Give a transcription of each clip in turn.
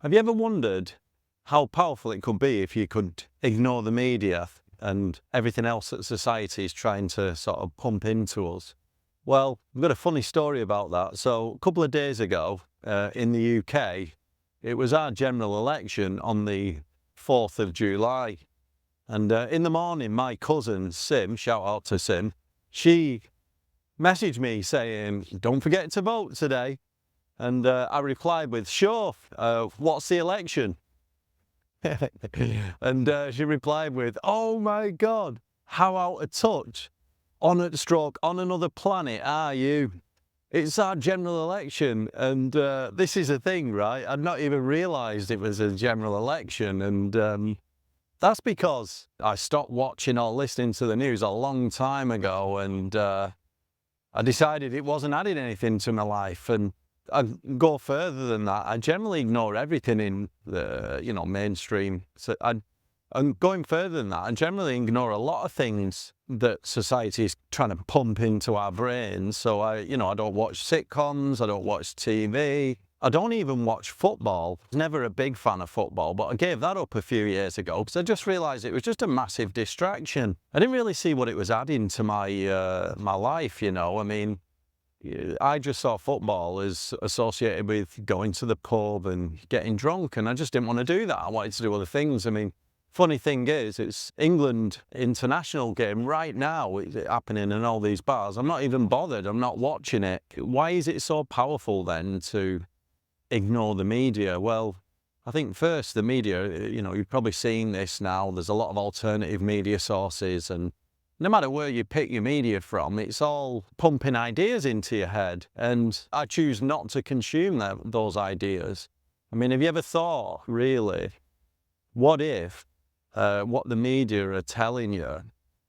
Have you ever wondered how powerful it could be if you could ignore the media and everything else that society is trying to sort of pump into us? Well, I've got a funny story about that. So a couple of days ago in the UK, it was our general election on the 4th of July. And in the morning, my cousin, Sim, shout out to Sim, she messaged me saying, "Don't forget to vote today." And I replied with, "Sure, what's the election?" And she replied with, "Oh my God, how out of touch on another planet are you? It's our general election." And this is a thing, right? I'd not even realised it was a general election. And that's because I stopped watching or listening to the news a long time ago. And I decided it wasn't adding anything to my life. And I go further than that. I generally ignore everything in the, mainstream. So I'm going further than that. I generally ignore a lot of things that society is trying to pump into our brains. So I don't watch sitcoms. I don't watch TV. I don't even watch football. I was never a big fan of football, but I gave that up a few years ago because I just realised it was just a massive distraction. I didn't really see what it was adding to my my life. I mean, I just saw football as associated with going to the pub and getting drunk, and I just didn't want to do that. I wanted to do other things. I mean, funny thing is, it's England international game right now. It's happening in all these bars. I'm not even bothered. I'm not watching it. Why is it so powerful then to ignore the media? Well, I think first the media, you've probably seen this now. There's a lot of alternative media sources, and no matter where you pick your media from, it's all pumping ideas into your head. And I choose not to consume those ideas. I mean, have you ever thought, really, what if what the media are telling you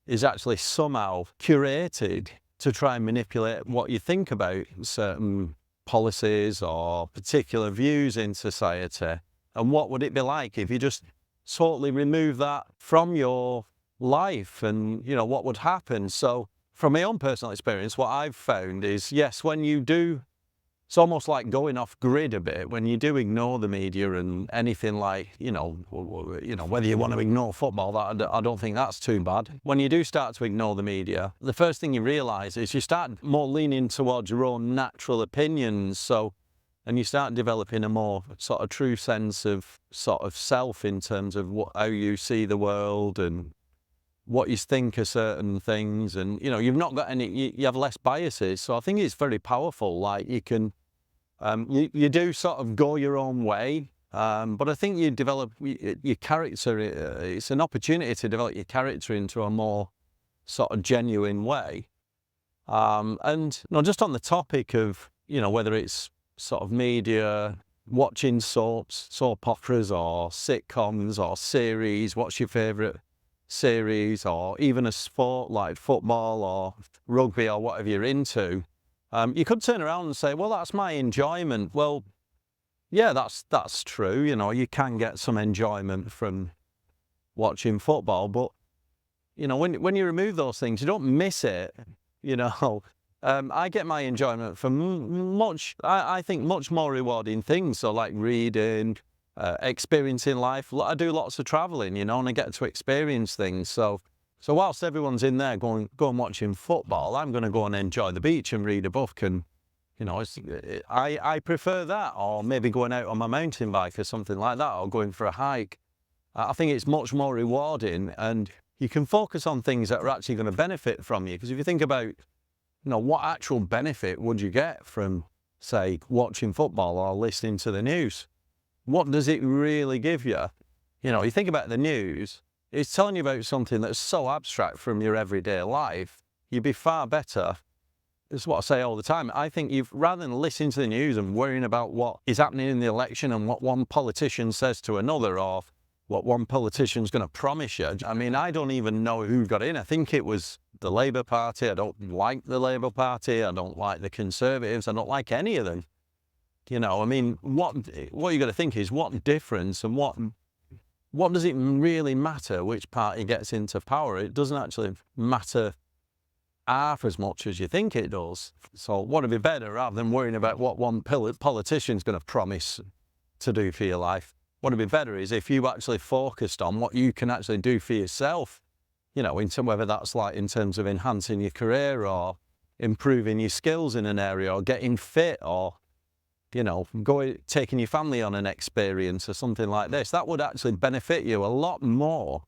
is actually somehow curated to try and manipulate what you think about certain policies or particular views in society? And what would it be like if you just totally remove that from your life? And what would happen? So from my own personal experience, what I've found is, yes, when you do, it's almost like going off grid a bit. When you do ignore the media and anything like, whether you want to ignore football, that I don't think that's too bad. When you do start to ignore the media, the first thing you realise is you start more leaning towards your own natural opinions. And you start developing a more sort of true sense of sort of self in terms of how you see the world and what you think of certain things. And, you've not got you have less biases. So I think it's very powerful. Like you can, you do sort of go your own way. But I think you develop your character. It's an opportunity to develop your character into a more sort of genuine way. And just on the topic of, whether it's sort of media, watching soap operas or sitcoms or series, what's your favourite series, or even a sport like football or rugby or whatever you're into, you could turn around and say, well, that's my enjoyment. Well, yeah, that's true. You can get some enjoyment from watching football, but when you remove those things, you don't miss it. I get my enjoyment from I think much more rewarding things. So like reading, experiencing life. I do lots of traveling, and I get to experience things. So whilst everyone's in there going watching football, I'm going to go and enjoy the beach and read a book. And, I prefer that, or maybe going out on my mountain bike or something like that, or going for a hike. I think it's much more rewarding, and you can focus on things that are actually going to benefit from you. Because if you think about, what actual benefit would you get from, say, watching football or listening to the news? What does it really give you? You think about the news, it's telling you about something that's so abstract from your everyday life. You'd be far better. This is what I say all the time. I think rather than listening to the news and worrying about what is happening in the election and what one politician says to another, or what one politician's going to promise you. I mean, I don't even know who got in. I think it was the Labour Party. I don't like the Labour Party. I don't like the Conservatives. I don't like any of them. I mean, what you got to think is, what difference and what does it really matter which party gets into power? It doesn't actually matter half as much as you think it does. So what would be better, rather than worrying about what one politician's going to promise to do for your life. What would be better is if you actually focused on what you can actually do for yourself, you know, whether that's like in terms of enhancing your career or improving your skills in an area or getting fit or, you know, taking your family on an experience or something like this. That would actually benefit you a lot more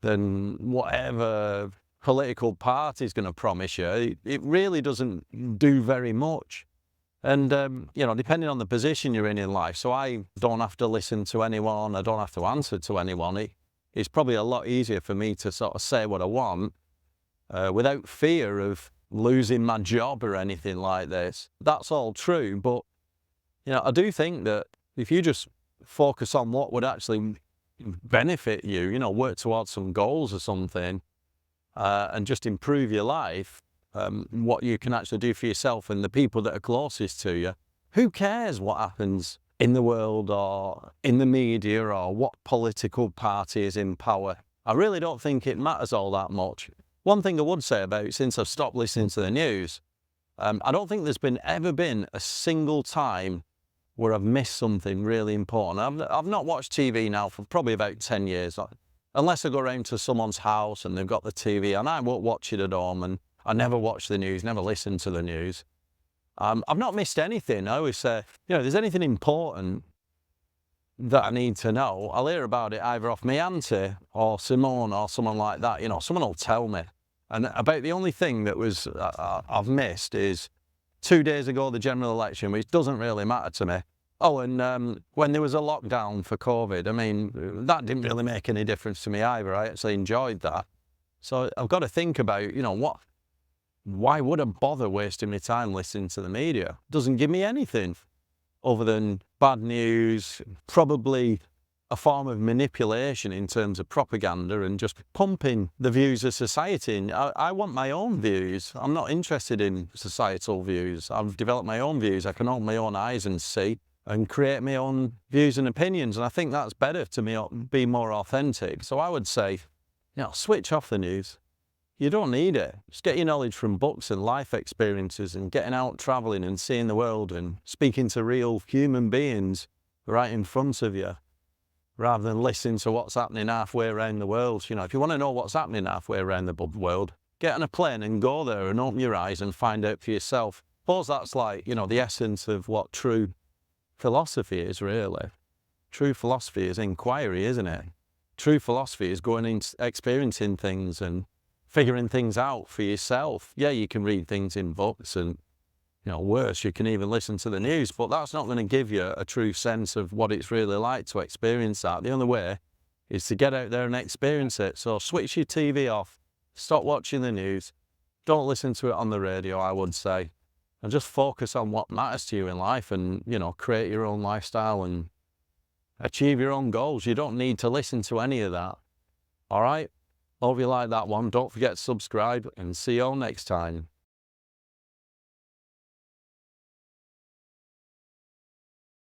than whatever political party is going to promise you. It really doesn't do very much. And, you know, depending on the position you're in life, so I don't have to listen to anyone, I don't have to answer to anyone. It's probably a lot easier for me to sort of say what I want without fear of losing my job or anything like this. That's all true, but, you know, I do think that if you just focus on what would actually benefit you, you know, work towards some goals or something, and just improve your life, what you can actually do for yourself and the people that are closest to you, who cares what happens in the world or in the media or what political party is in power? I really don't think it matters all that much. One thing I would say about, since I've stopped listening to the news, I don't think there's ever been a single time where I've missed something really important. I've not watched TV now for probably about 10 years, unless I go around to someone's house and they've got the TV, and I won't watch it at home, and I never watch the news, never listen to the news. I've not missed anything. I always say, you know, if there's anything important that I need to know, I'll hear about it either off my auntie or Simone or someone like that. You know, someone will tell me. And about the only thing that was I've missed is 2 days ago, the general election, which doesn't really matter to me. Oh, and when there was a lockdown for COVID, I mean, that didn't really make any difference to me either. I actually enjoyed that. So I've got to think about, you know, why would I bother wasting my time listening to the media? It doesn't give me anything other than bad news, probably a form of manipulation in terms of propaganda and just pumping the views of society. And I want my own views. I'm not interested in societal views. I've developed my own views. I can open my own eyes and see and create my own views and opinions. And I think that's better to me, be more authentic. So I would say, you know, switch off the news. You don't need it. Just get your knowledge from books and life experiences and getting out traveling and seeing the world and speaking to real human beings right in front of you, rather than listening to what's happening halfway around the world. You know, if you want to know what's happening halfway around the world, get on a plane and go there and open your eyes and find out for yourself. I suppose that's like, you know, the essence of what true philosophy is, really. True philosophy is inquiry, isn't it? True philosophy is going and experiencing things and figuring things out for yourself. Yeah, you can read things in books and, you know, worse, you can even listen to the news, but that's not going to give you a true sense of what it's really like to experience that. The only way is to get out there and experience it. So switch your TV off, stop watching the news, don't listen to it on the radio, I would say, and just focus on what matters to you in life and, you know, create your own lifestyle and achieve your own goals. You don't need to listen to any of that. All right? Hope you like that one. Don't forget to subscribe and see you all next time.